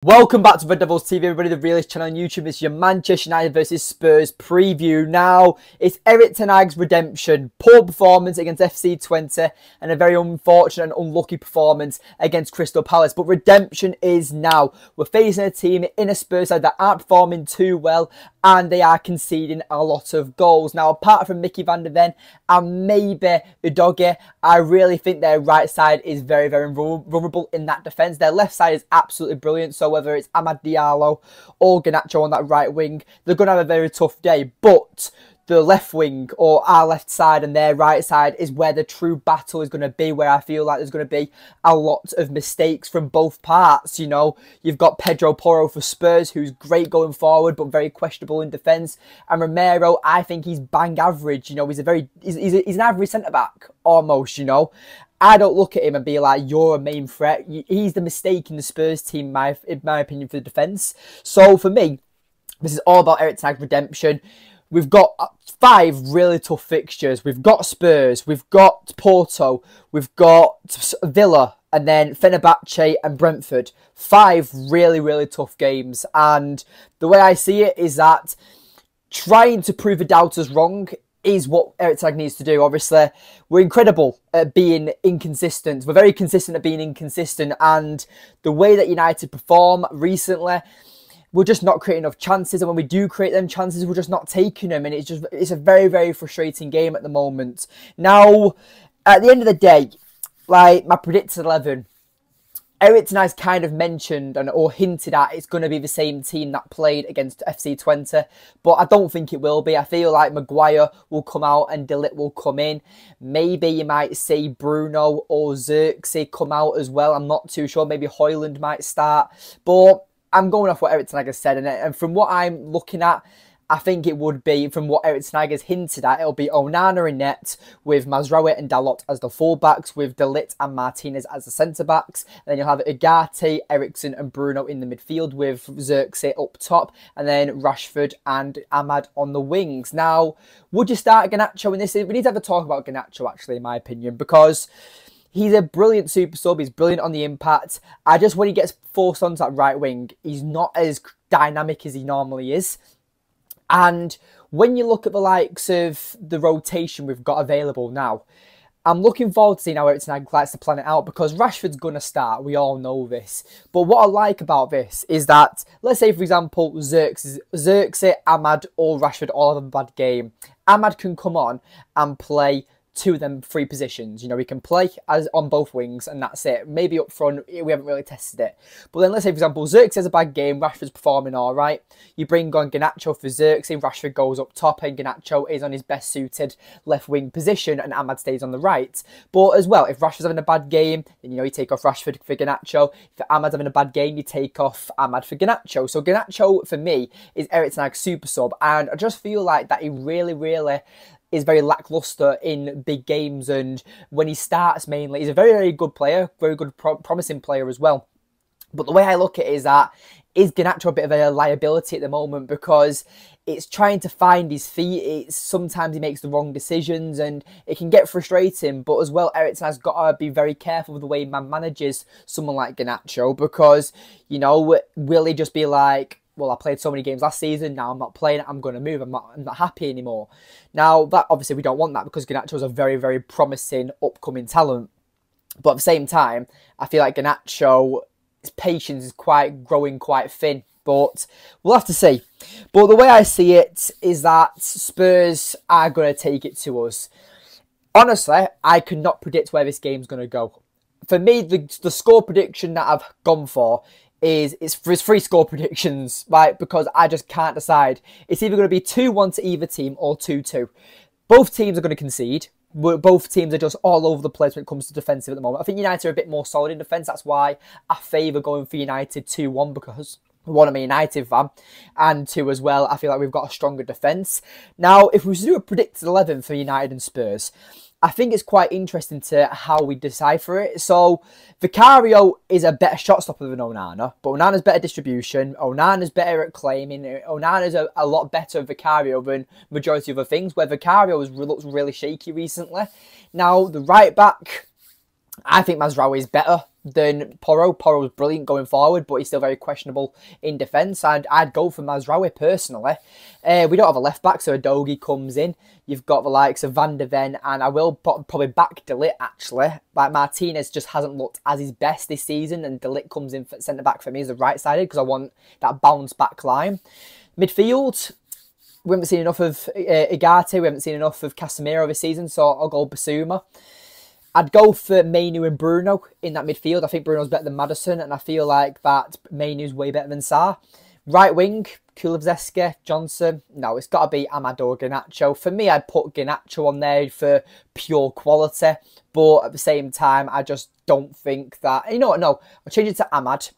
Welcome back to Red Devils TV, everybody, the realest channel on YouTube. It's your Manchester United versus Spurs preview. Now, it's Erik Ten Hag's redemption. Poor performance against FC 20 and a very unfortunate and unlucky performance against Crystal Palace. But redemption is now. We're facing a team in a Spurs side that aren't performing too well and they are conceding a lot of goals. Now, apart from Mickey van der Ven and maybe Udogie, I really think their right side is very, very vulnerable in that defence. Their left side is absolutely brilliant. So whether it's Amad Diallo or Garnacho on that right wing, they're going to have a very tough day. But the left wing or our left side and their right side is where the true battle is going to be, where I feel like there's going to be a lot of mistakes from both parts. You know, you've got Pedro Porro for Spurs, who's great going forward, but very questionable in defence. And Romero, I think he's bang average. You know, he's an average centre-back, almost, you know. I don't look at him and be like, you're a main threat. He's the mistake in the Spurs team, in my opinion, for the defence. So for me, this is all about Erik Ten Hag's redemption. We've got 5 really tough fixtures. We've got Spurs, we've got Porto, we've got Villa, and then Fenerbahce and Brentford. 5 really, really tough games. And the way I see it is that trying to prove the doubters wrong is what Erik Ten Hag needs to do. Obviously, we're incredible at being inconsistent. We're very consistent at being inconsistent. And the way that United perform recently, we're just not creating enough chances. And when we do create them chances, we're just not taking them. And it's a very, very frustrating game at the moment. Now, at the end of the day, like my predicted 11, Erik Ten Hag's kind of mentioned or hinted at it's going to be the same team that played against FC 20, but I don't think it will be. I feel like Maguire will come out and De Ligt will come in. Maybe you might see Bruno or Xerxes come out as well. I'm not too sure. Maybe Højlund might start, but I'm going off what Erik Ten Hag has said, and from what I'm looking at, I think it would be, from what Erik Ten Hag has hinted at, it'll be Onana in net with Mazraoui and Dalot as the fullbacks, with De Ligt and Martinez as the centre-backs. Then you'll have Ugarte, Eriksen and Bruno in the midfield with Xerxes up top, and then Rashford and Amad on the wings. Now, would you start Garnacho in this? We need to have a talk about Garnacho, actually, in my opinion, because he's a brilliant super sub. He's brilliant on the impact. When he gets forced onto that right wing, he's not as dynamic as he normally is. And when you look at the likes of the rotation we've got available now, I'm looking forward to seeing how Erik Ten Hag likes to plan it out, because Rashford's going to start. We all know this. But what I like about this is that, let's say, for example, Xerxes, Amad or Rashford all have a bad game. Amad can come on and play 2 of them 3 positions. You know, he can play as on both wings and that's it. Maybe up front, we haven't really tested it. But then let's say, for example, Xerxes has a bad game, Rashford's performing all right. You bring on Garnacho for Xerxes, Rashford goes up top and Garnacho is on his best suited left wing position and Amad stays on the right. But as well, if Rashford's having a bad game, then, you know, you take off Rashford for Garnacho. If Amad's having a bad game, you take off Amad for Garnacho. So Garnacho, for me, is Erik Ten Hag's super sub. And I just feel like that he really, really is very lacklustre in big games, and when he starts mainly, he's a very, very good player, very good, promising player as well. But the way I look at it is that, is Garnacho a bit of a liability at the moment, because it's trying to find his feet. Sometimes he makes the wrong decisions and it can get frustrating. But as well, Erik Ten Hag's got to be very careful with the way he manages someone like Garnacho, because, you know, will he just be like, well, I played so many games last season, now I'm not playing it, I'm going to move, I'm not happy anymore. Now, that obviously we don't want that, because Garnacho is a very, very promising upcoming talent. But at the same time, I feel like Garnacho's patience is growing quite thin. But we'll have to see. But the way I see it is that Spurs are going to take it to us. Honestly, I could not predict where this game's going to go. For me, the score prediction that I've gone for it's 3 score predictions, right? Because I just can't decide. It's either going to be 2-1 to either team or 2-2. Both teams are going to concede. Both teams are just all over the place when it comes to defensive at the moment. I think United are a bit more solid in defence. That's why I favour going for United 2-1, because 1, I'm a United fan, and 2 as well, I feel like we've got a stronger defence. Now, if we was to do a predicted 11 for United and Spurs, I think it's quite interesting to how we decipher it. So, Vicario is a better shot stopper than Onana, but Onana's better distribution, Onana's better at claiming, Onana's a lot better at Vicario than majority of other things, where Vicario looks really shaky recently. Now, the right back, I think Mazraoui is better than Porro. Porro was brilliant going forward, but he's still very questionable in defence. I'd go for Mazraoui personally. We don't have a left back, so Udogie comes in. You've got the likes of Van de Ven, and I will probably back De Ligt actually. Like Martinez just hasn't looked as his best this season, and De Ligt comes in for centre back for me as the right sided because I want that bounce back line. Midfield, we haven't seen enough of Igate, we haven't seen enough of Casemiro this season, so I'll go Basuma. I'd go for Mainu and Bruno in that midfield. I think Bruno's better than Maddison, and I feel like that Mainu's way better than Sarr. Right wing, Kulusevski, Johnson. No, it's got to be Amad or Garnacho. For me, I'd put Garnacho on there for pure quality, but at the same time, I just don't think that... You know what? No, I'll change it to Amad,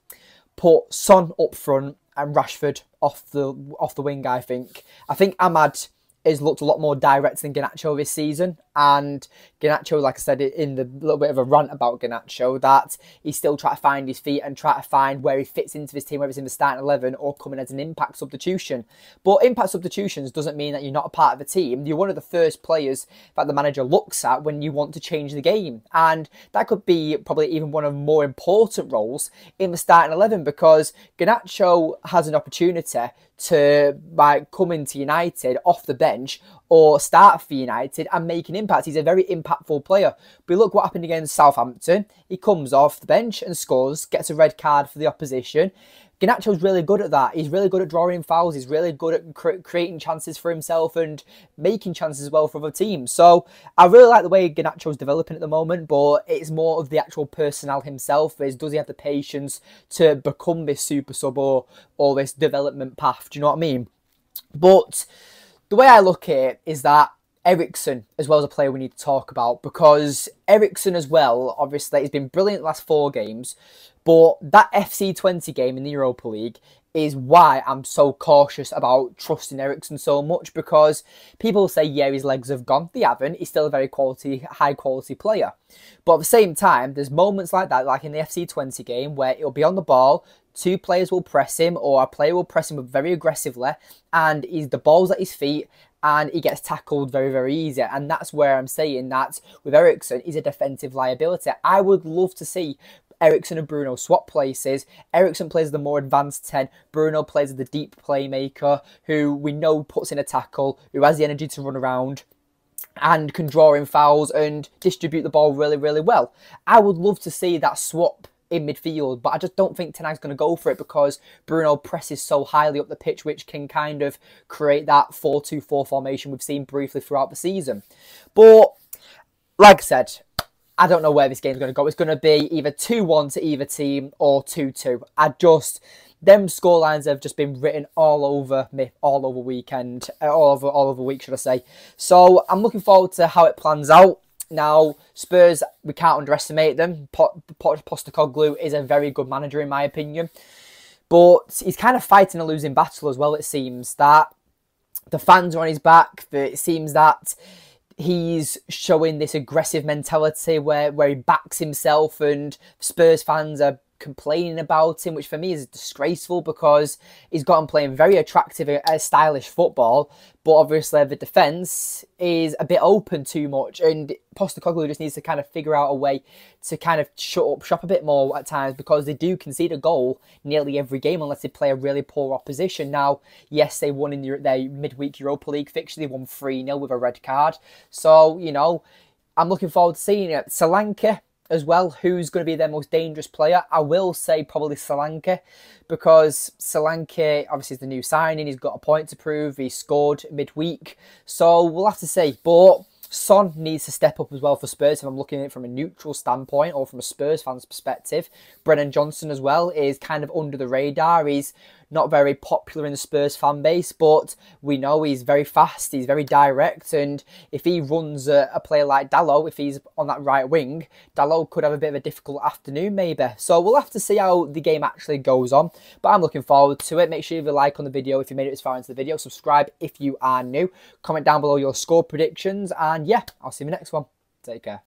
put Son up front, and Rashford off the wing, I think. I think Amad has looked a lot more direct than Garnacho this season. And Garnacho, like I said in the little bit of a rant about Garnacho, that he's still trying to find his feet and try to find where he fits into his team, whether it's in the starting 11 or coming as an impact substitution. But impact substitutions doesn't mean that you're not a part of the team. You're one of the first players that the manager looks at when you want to change the game. And that could be probably even one of the more important roles in the starting 11, because Garnacho has an opportunity to come into United off the bench or start for United and make an impact. He's a very impactful player. But look what happened against Southampton. He comes off the bench and scores, gets a red card for the opposition. Garnacho's really good at that. He's really good at drawing fouls. He's really good at creating chances for himself and making chances as well for other teams. So I really like the way Garnacho's developing at the moment, but it's more of the actual personnel himself. Does he have the patience to become this super sub or this development path? Do you know what I mean? But the way I look at it is that Eriksen as well as a player we need to talk about, because Eriksen as well, obviously, he's been brilliant the last 4 games, but that FC20 game in the Europa League is why I'm so cautious about trusting Eriksen so much, because people say, yeah, his legs have gone. They haven't. He's still a very high quality player. But at the same time, there's moments like that, like in the FC20 game, where he'll be on the ball, 2 players will press him, or a player will press him very aggressively, and the ball's at his feet, and he gets tackled very, very easy. And that's where I'm saying that with Eriksen, he's a defensive liability. I would love to see Eriksen and Bruno swap places. Eriksen plays the more advanced 10. Bruno plays the deep playmaker who we know puts in a tackle, who has the energy to run around and can draw in fouls and distribute the ball really, really well. I would love to see that swap in midfield, but I just don't think Ten Hag's going to go for it, because Bruno presses so highly up the pitch, which can kind of create that 4-2-4 formation we've seen briefly throughout the season. But like I said, I don't know where this game's going to go. It's going to be either 2-1 to either team or 2-2. Them scorelines have just been written all over me, all over weekend, all over week, should I say. So I'm looking forward to how it plans out. Now, Spurs, we can't underestimate them. Postecoglou is a very good manager, in my opinion. But he's kind of fighting a losing battle as well, it seems. That the fans are on his back. It seems that he's showing this aggressive mentality where he backs himself, and Spurs fans are complaining about him, which for me is disgraceful, because he's gotten playing very attractive, stylish football, but obviously the defence is a bit open too much, and Postecoglou just needs to kind of figure out a way to kind of shut up shop a bit more at times, because they do concede a goal nearly every game unless they play a really poor opposition. Now, yes, they won in their midweek Europa League fixture. They won 3-0 with a red card. So, you know, I'm looking forward to seeing it. Solanke as well, who's going to be their most dangerous player? I will say probably Solanke, because Solanke obviously is the new signing. He's got a point to prove. He scored midweek. So we'll have to see. But Son needs to step up as well for Spurs, if I'm looking at it from a neutral standpoint or from a Spurs fan's perspective. Brennan Johnson as well is kind of under the radar. He's not very popular in the Spurs fan base, but we know he's very fast, he's very direct, and if he runs a player like Dalot, if he's on that right wing, Dalot could have a bit of a difficult afternoon maybe. So we'll have to see how the game actually goes on, but I'm looking forward to it. Make sure you leave a like on the video if you made it as far into the video, subscribe if you are new, comment down below your score predictions, and yeah, I'll see you in the next one. Take care.